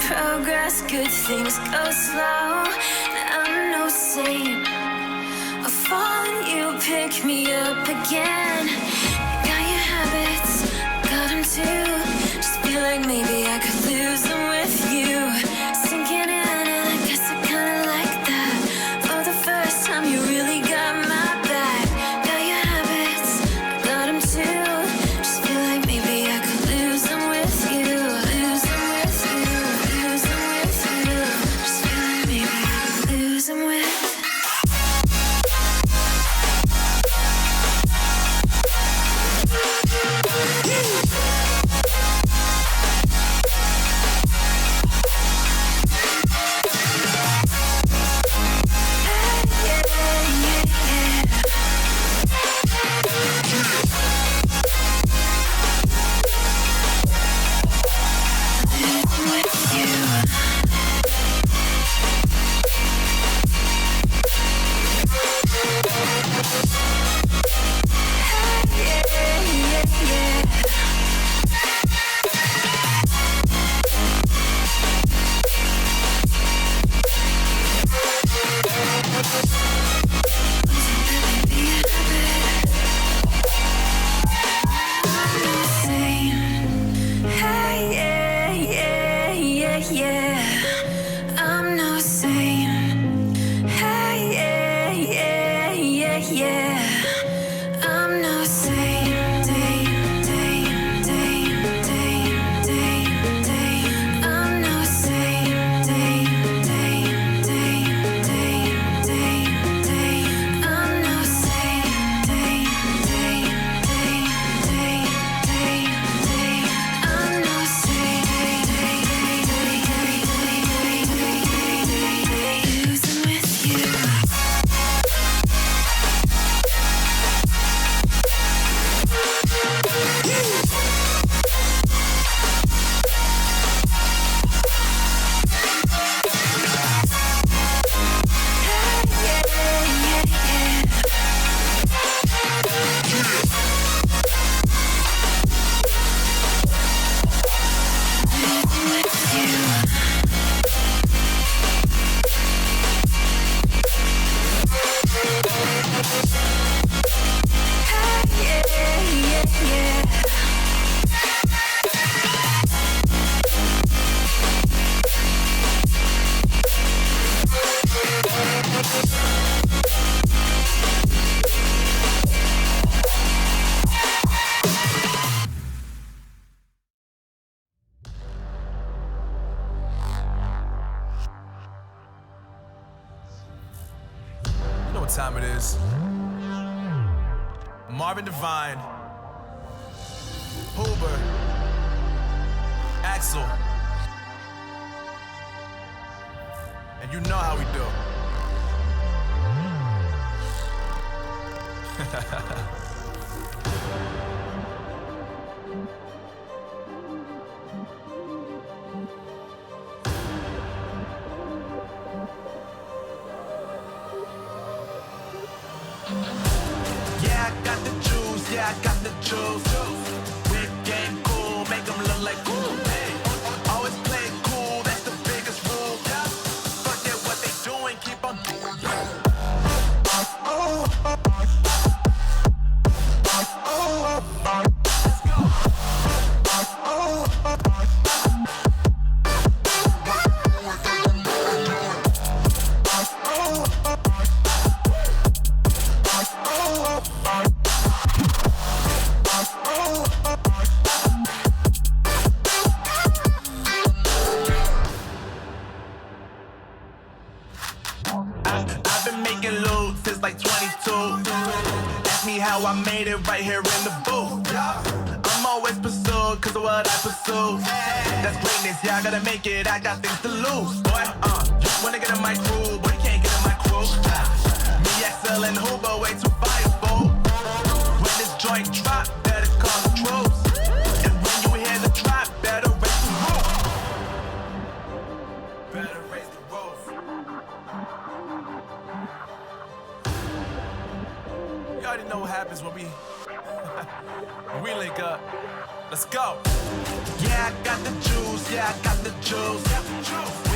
Progress, good things go slow. I'm no saint. I fall and you pick me up again. Got your habits, got them too. Just feel like maybe I could lose them with you. Sinking in, and I guess I kinda like that. For the first time, you really got my back. Got your habits, got them too. Just feel like maybe I could lose them with you. Lose them with you. Lose them with you. Just feel like maybe I could lose them with. Time it is. Marvin Devine, Huber, Axel, and you know how we do. Yeah, I got the juice. Big game cool, make them look like cool. Hey, always play cool, that's the biggest rule. Forget what they doing, keep on doing. I've been making loot since like 22. Ask me how I made it right here in the booth. I'm always pursued cause of what I pursue. That's greatness, yeah, I gotta make it, I got things to lose. Boy, when I already know what happens when we when we link up. Let's go. Yeah, I got the juice. Yeah, I got the juice.